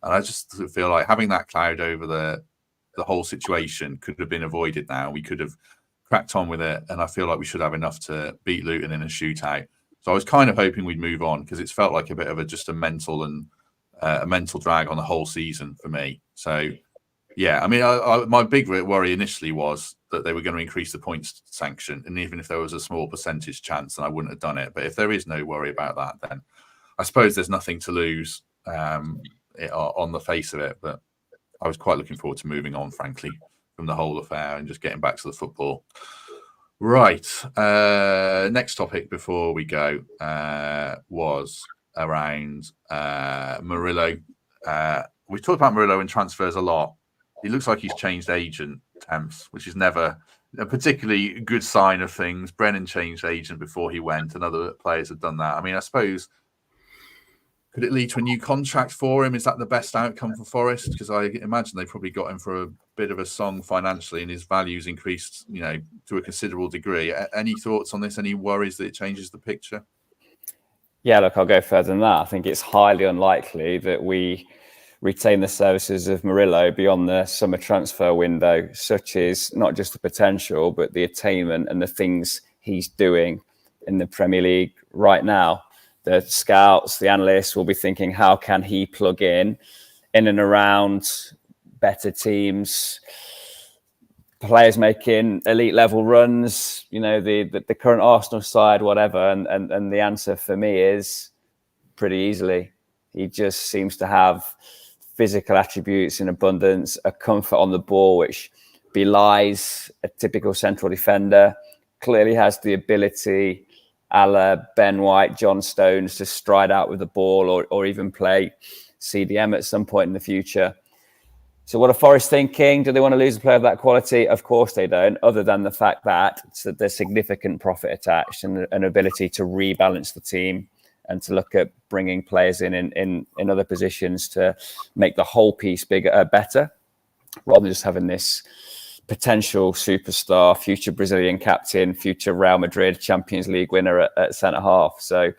And I just feel like having that cloud over the whole situation could have been avoided now. We could have cracked on with it, and I feel like we should have enough to beat Luton in a shootout. So I was kind of hoping we'd move on, because it's felt like a bit of a mental drag on the whole season for me. So yeah, I mean, my big worry initially was that they were going to increase the points sanction, and even if there was a small percentage chance, then I wouldn't have done it. But if there is no worry about that, then I suppose there's nothing to lose on the face of it. But I was quite looking forward to moving on, frankly, from the whole affair and just getting back to the football. Right. Next topic before we go was around Murillo. We talked about Murillo and transfers a lot. It looks like he's changed agent, Temps, which is never a particularly good sign of things. Brennan changed agent before he went, and other players have done that. I mean, I suppose, could it lead to a new contract for him? Is that the best outcome for Forest? Because I imagine they probably got him for a bit of a song financially, and his value's increased, to a considerable degree. Any thoughts on this? Any worries that it changes the picture? Yeah, look, I'll go further than that. I think it's highly unlikely that we retain the services of Murillo beyond the summer transfer window, such as not just the potential, but the attainment and the things he's doing in the Premier League right now. The scouts, the analysts will be thinking, how can he plug in and around better teams, players making elite level runs, the current Arsenal side, whatever. And the answer for me is pretty easily. He just seems to have physical attributes in abundance, a comfort on the ball, which belies a typical central defender, clearly has the ability, a la Ben White, John Stones, to stride out with the ball or even play CDM at some point in the future. So what are Forest thinking? Do they want to lose a player of that quality? Of course they don't, other than the fact that there's significant profit attached and an ability to rebalance the team and to look at bringing players in other positions to make the whole piece better, rather than just having this potential superstar, future Brazilian captain, future Real Madrid Champions League winner at centre half. So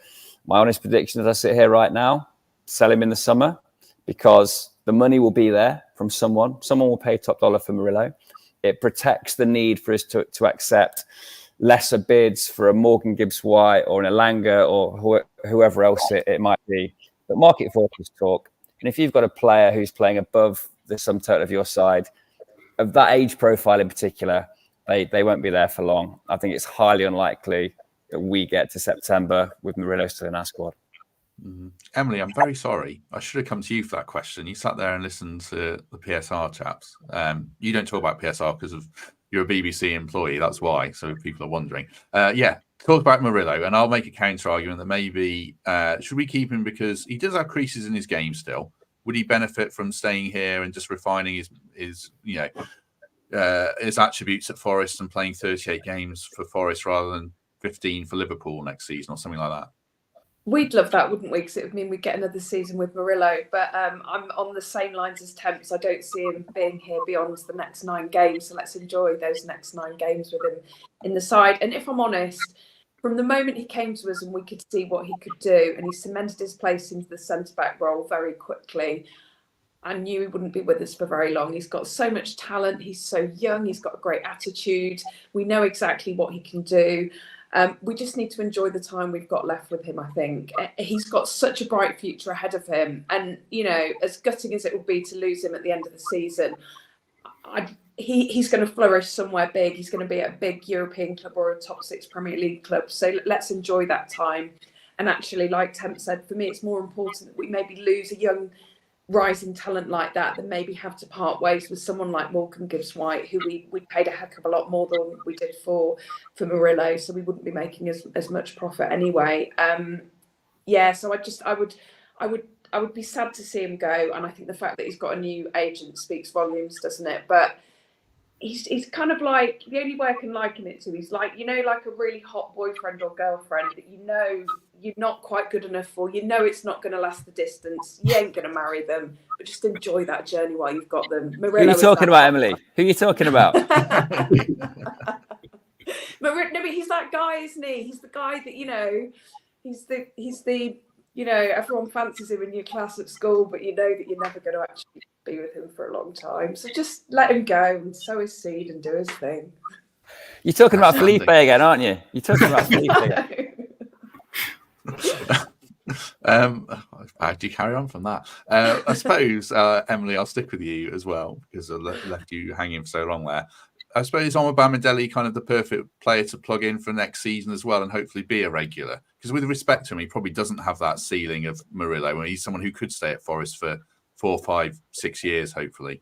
my honest prediction as I sit here right now, sell him in the summer, because the money will be there from someone. Someone will pay top dollar for Murillo. It protects the need for us to accept lesser bids for a Morgan Gibbs-White or an Elanga or whoever else it might be. But market forces talk. And if you've got a player who's playing above the sum total of your side, of that age profile in particular, they won't be there for long. I think it's highly unlikely that we get to September with Murillo still in our squad. Emily, I'm very sorry. I should have come to you for that question. You sat there and listened to the PSR chaps. You don't talk about PSR because of you're a BBC employee. That's why. So people are wondering. Talk about Murillo, and I'll make a counter argument that maybe should we keep him because he does have creases in his game still. Would he benefit from staying here and just refining his attributes at Forest and playing 38 games for Forest rather than 15 for Liverpool next season or something like that? We'd love that, wouldn't we? Because it would mean we'd get another season with Murillo. But I'm on the same lines as Temps. I don't see him being here beyond the next 9 games. So let's enjoy those next 9 games with him in the side. And if I'm honest, from the moment he came to us and we could see what he could do, and he cemented his place into the centre-back role very quickly, I knew he wouldn't be with us for very long. He's got so much talent. He's so young. He's got a great attitude. We know exactly what he can do. We just need to enjoy the time we've got left with him, I think. He's got such a bright future ahead of him. And, as gutting as it would be to lose him at the end of the season, he's going to flourish somewhere big. He's going to be at a big European club or a top 6 Premier League club. So let's enjoy that time. And actually, like Temp said, for me, it's more important that we maybe lose a young rising talent like that than maybe have to part ways with someone like Morecambe Gibbs-White, who we paid a heck of a lot more than we did for Murillo, so we wouldn't be making as much profit anyway. So I would be sad to see him go, and I think the fact that he's got a new agent speaks volumes, doesn't it? But he's kind of like, the only way I can liken it to, he's like, like a really hot boyfriend or girlfriend that you're not quite good enough for, it's not going to last the distance, you ain't going to marry them, but just enjoy that journey while you've got them. Murillo, who are you talking about, Emily? Who are you talking about? No, but he's that guy, isn't he? He's the guy that, he's the everyone fancies him in your class at school, but you know that you're never going to actually be with him for a long time. So just let him go and sow his seed and do his thing. You're talking about Felipe again, aren't you? You're talking about Felipe again. How do you carry on from that? I suppose, Emily, I'll stick with you as well because I left you hanging for so long there. I suppose Omobamidele kind of the perfect player to plug in for next season as well and hopefully be a regular. Because with respect to him, he probably doesn't have that ceiling of Murillo. He's someone who could stay at Forest for 4, 5, 6 years, hopefully.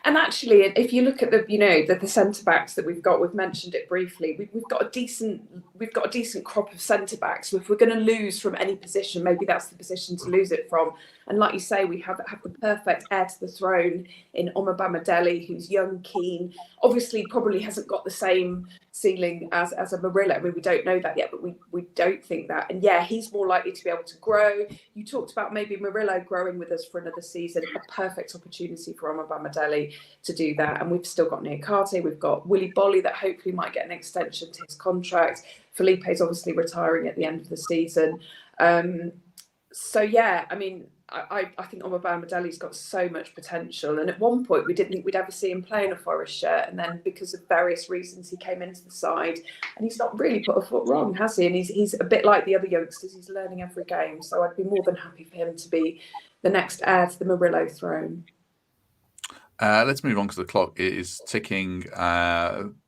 And actually, if you look at the centre backs that we've got, we've mentioned it briefly. We've got a decent crop of centre backs. So if we're going to lose from any position, maybe that's the position to lose it from. And like you say, we have the perfect heir to the throne in Omobamidele, who's young, keen. Obviously, probably hasn't got the same ceiling as a Murillo. I mean, we don't know that yet, but we don't think that. And yeah, he's more likely to be able to grow. You talked about maybe Murillo growing with us for another season. A perfect opportunity for Omobamidele to do that. And we've still got Niakate, we've got Willy Bolly that hopefully might get an extension to his contract. Felipe's obviously retiring at the end of the season. So yeah, I mean, I think Omobamidele's got so much potential. And at one point, we didn't think we'd ever see him play in a Forest shirt. And then because of various reasons, he came into the side. And he's not really put a foot wrong, has he? And he's a bit like the other youngsters. He's learning every game. So I'd be more than happy for him to be the next heir to the Murillo throne. Let's move on because the clock is ticking.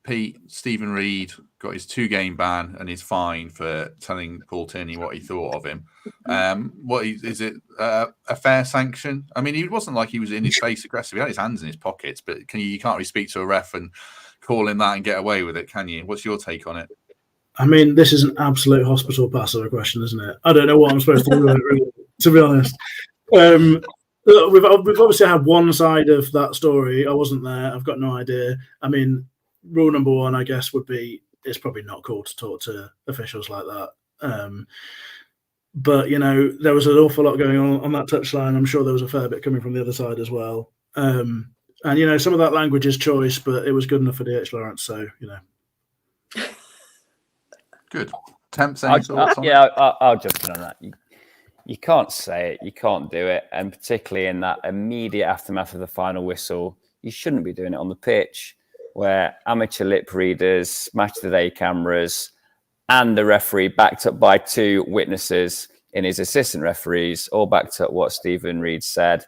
Pete, Stephen Reid got his 2-game ban and is fined for telling Paul Tierney what he thought of him. Is it a fair sanction? I mean, he wasn't like he was in his face aggressive. He had his hands in his pockets, but you can't really speak to a ref and call him that and get away with it, can you? What's your take on it? I mean, this is an absolute hospital pass of a question, isn't it? I don't know what I'm supposed to do with it, really, to be honest. We've obviously had one side of that story. I wasn't there. I've got no idea. I mean, rule number 1, I guess, would be it's probably not cool to talk to officials like that. But, there was an awful lot going on that touchline. I'm sure there was a fair bit coming from the other side as well. And, some of that language is choice, but it was good enough for DH Lawrence. So, Good. Temps, any thoughts on that? I'll jump in on that. You can't say it, you can't do it. And particularly in that immediate aftermath of the final whistle, you shouldn't be doing it on the pitch where amateur lip readers, match of the day cameras, and the referee backed up by 2 witnesses in his assistant referees, all backed up what Stephen Reid said.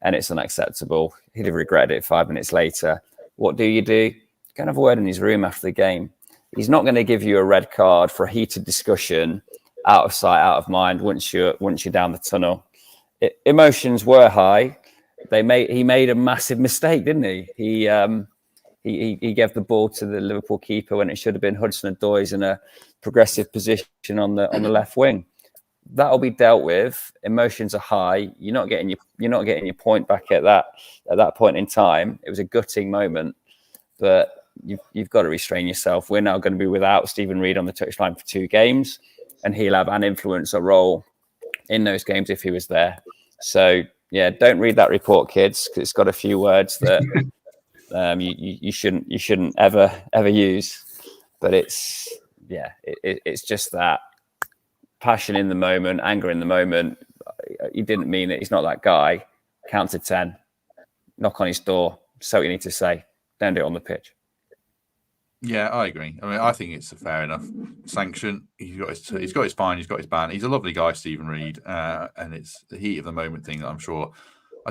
And it's unacceptable. He'd have regretted it 5 minutes later. What do? Go and have a word in his room after the game. He's not going to give you a red card for a heated discussion out of sight, out of mind. Once you're down the tunnel, emotions were high. He made a massive mistake, didn't he? He gave the ball to the Liverpool keeper when it should have been Hudson-Odoi in a progressive position on the left wing. That'll be dealt with. Emotions are high. You're not getting your point back at that point in time. It was a gutting moment, but you've got to restrain yourself. We're now going to be without Stephen Reid on the touchline for 2 games, and he'll have an influence, a role in those games if he was there. So yeah, don't read that report, kids, because it's got a few words that you shouldn't ever use. But it's just that passion in the moment, anger in the moment. He didn't mean it. He's not that guy. Count to 10, knock on his door, say what you need to say. Don't do it on the pitch. Yeah, I agree. I mean, I think it's a fair enough sanction. He's got his fine, he's got his ban. He's a lovely guy, Stephen Reid, and it's the heat of the moment thing that I'm sure.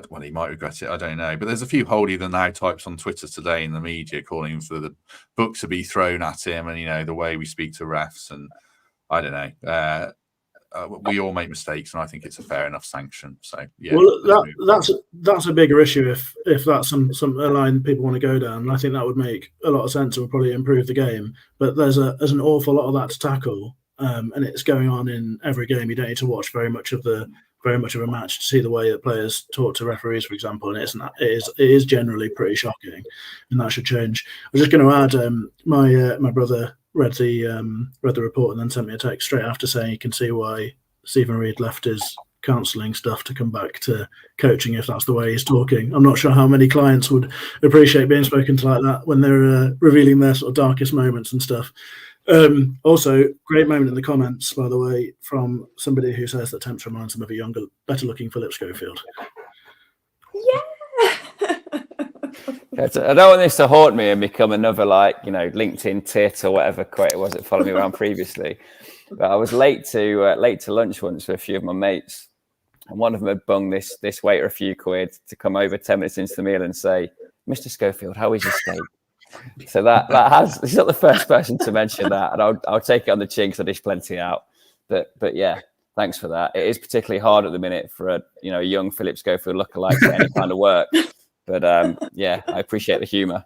Well, he might regret it. I don't know. But there's a few holier than thou types on Twitter today in the media calling for the book to be thrown at him, and the way we speak to refs, and I don't know. We all make mistakes, and I think it's a fair enough sanction. So yeah. Well, that's a bigger issue if that's some line people want to go down. And I think that would make a lot of sense and would probably improve the game. But there's an awful lot of that to tackle, and it's going on in every game. You don't need to watch very much of a match to see the way that players talk to referees, for example, and it is generally pretty shocking, and that should change. I was just going to add, my brother read the report and then sent me a text straight after saying he can see why Stephen Reid left his counselling stuff to come back to coaching if that's the way he's talking. I'm not sure how many clients would appreciate being spoken to like that when they're revealing their sort of darkest moments and stuff. Also, great moment in the comments, by the way, from somebody who says that Temps reminds them of a younger, better-looking Philip Schofield. Yeah. I don't want this to haunt me and become another LinkedIn tit or whatever quote it was that followed me around previously. But I was late to lunch once with a few of my mates, and one of them had bunged this waiter a few quid to come over 10 minutes into the meal and say, "Mr. Schofield, how is your steak?" So he's not the first person to mention that, and I'll take it on the chin because I dish plenty out. But yeah, thanks for that. It is particularly hard at the minute for a young Philip Schofield lookalike to any kind of work. But yeah, I appreciate the humour.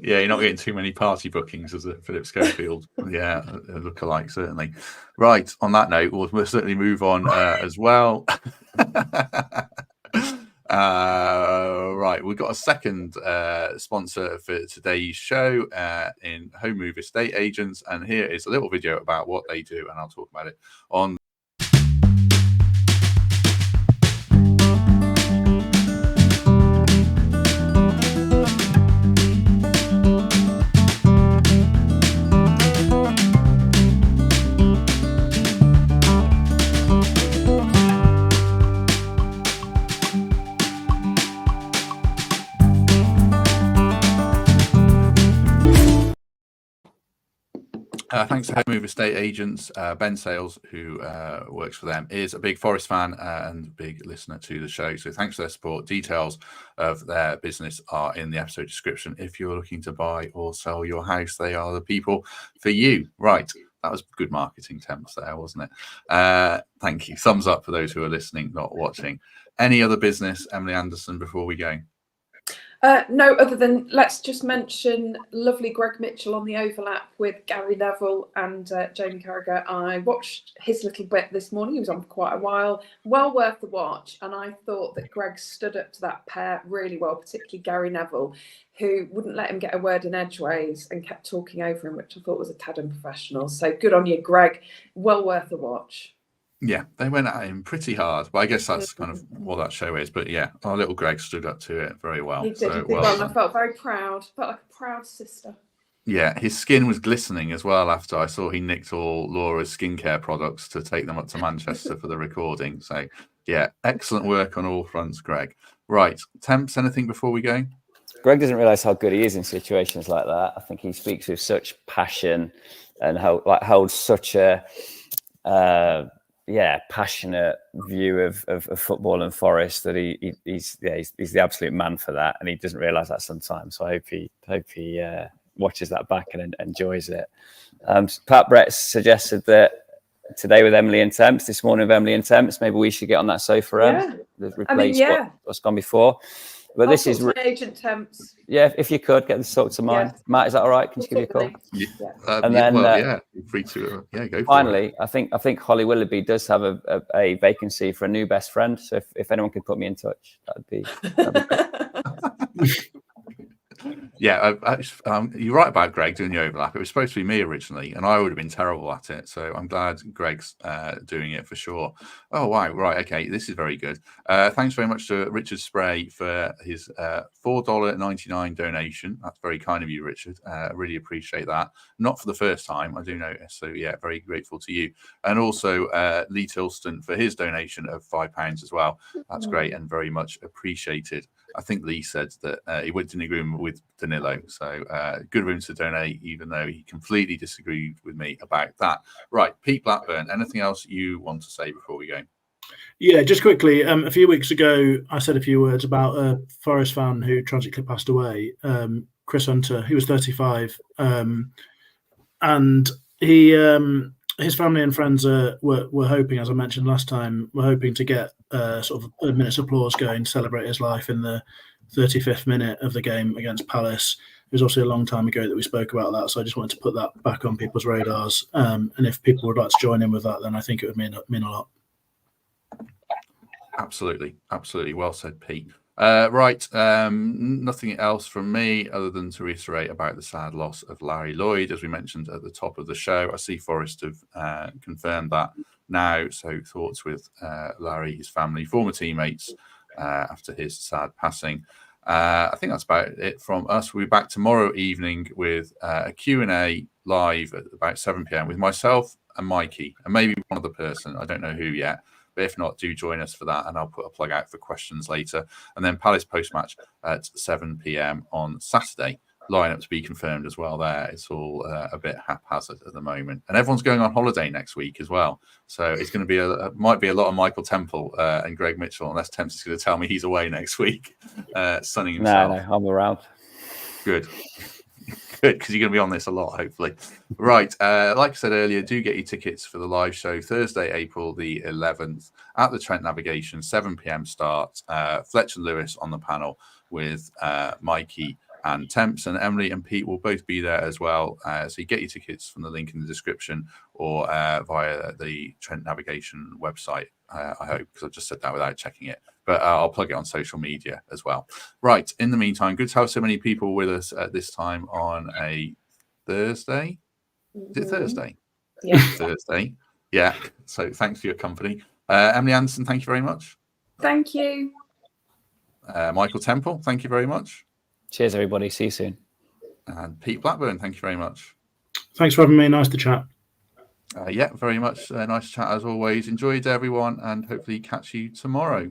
Yeah, you're not getting too many party bookings as a Philip Schofield. Yeah, a lookalike, certainly. Right, on that note, we'll certainly move on as well. Right, we've got a second sponsor for today's show in Home Move Estate Agents, and here is a little video about what they do, and I'll talk about it on. Thanks to Home Move Estate Agents. Ben Sales, who works for them, is a big Forest fan and a big listener to the show. So thanks for their support. Details of their business are in the episode description. If you're looking to buy or sell your house, they are the people for you. Right. That was good marketing temps there, wasn't it? Thank you. Thumbs up for those who are listening, not watching. Any other business, Emily Anderson, before we go? No, other than let's just mention lovely Greg Mitchell on the overlap with Gary Neville and Jamie Carragher. I watched his little bit this morning. He was on for quite a while. Well worth the watch. And I thought that Greg stood up to that pair really well, particularly Gary Neville, who wouldn't let him get a word in edgeways and kept talking over him, which I thought was a tad unprofessional. So good on you, Greg. Well worth the watch. Yeah, they went at him pretty hard. But I guess that's kind of what that show is. But yeah, our little Greg stood up to it very well. He did well, and I felt very proud. Felt like a proud sister. Yeah, his skin was glistening as well after I saw he nicked all Laura's skincare products to take them up to Manchester for the recording. So yeah, excellent work on all fronts, Greg. Right, Temps, anything before we go? Greg doesn't realise how good he is in situations like that. I think he speaks with such passion and holds such a passionate view of football and Forest that he's the absolute man for that, and he doesn't realise that sometimes. So I hope he watches that back and enjoys it. Pat Brett suggested that today with Emily and Temps, this morning with Emily and Temps. Maybe we should get on that sofa end. Replace what's gone before. But this is my agent Temps. Yeah, if you could get the sort to mine. Yeah. Matt, is that all right? Can you give me a call? And then free to go. Finally, I think Holly Willoughby does have a vacancy for a new best friend. So if anyone could put me in touch, that'd be great. Yeah, you're right about Greg doing the overlap. It was supposed to be me originally, and I would have been terrible at it. So I'm glad Greg's doing it for sure. Oh, wow. Right. Okay. This is very good. Thanks very much to Richard Spray for his $4.99 donation. That's very kind of you, Richard. I really appreciate that. Not for the first time, I do notice. So, yeah, very grateful to you. And also Lee Tilston for his donation of £5 as well. That's great and very much appreciated. I think Lee said that he went in agreement with Danilo. So good room to donate, even though he completely disagreed with me about that. Right, Pete Blackburn, anything else you want to say before we go? Yeah, just quickly. A few weeks ago, I said a few words about a Forest fan who tragically passed away, Chris Hunter. He was 35. And he, his family and friends were hoping, as I mentioned last time, were hoping to get sort of a minute's applause going to celebrate his life in the 35th minute of the game against Palace. It was also a long time ago that we spoke about that, so I just wanted to put that back on people's radars. And if people would like to join in with that, then I think it would mean a lot. Absolutely. Well said, Pete. Right, nothing else from me other than to reiterate about the sad loss of Larry Lloyd, as we mentioned at the top of the show. I see Forest have confirmed that now, so thoughts with Larry, his family, former teammates after his sad passing. I think that's about it from us. We'll be back tomorrow evening with a Q&A live at about 7 p.m. with myself and Mikey, and maybe one other person. I don't know who yet. But if not, do join us for that, and I'll put a plug out for questions later. And then Palace post-match at 7 p.m. on Saturday. Lineup to be confirmed as well there. It's all a bit haphazard at the moment. And everyone's going on holiday next week as well. So it's going to be might be a lot of Michael Temple and Greg Mitchell, unless Temps is going to tell me he's away next week, sunning himself. No, I'm around. Good. Good, because you're going to be on this a lot, hopefully. Right, like I said earlier, do get your tickets for the live show Thursday, April the 11th at the Trent Navigation, 7 p.m. start. Fletcher Lewis on the panel with Mikey and Temps, and Emily and Pete will both be there as well. So you get your tickets from the link in the description or via the Trent Navigation website, I hope, because I've just said that without checking it. But I'll plug it on social media as well. Right, in the meantime, good to have so many people with us at this time on a Thursday. Is it Thursday? Yeah. Thursday. Yeah, so thanks for your company. Emily Anderson, thank you very much. Thank you. Michael Temple, thank you very much. Cheers, everybody. See you soon. And Pete Blackburn, thank you very much. Thanks for having me. Nice to chat. Yeah, very much. Nice chat as always. Enjoyed everyone, and hopefully catch you tomorrow.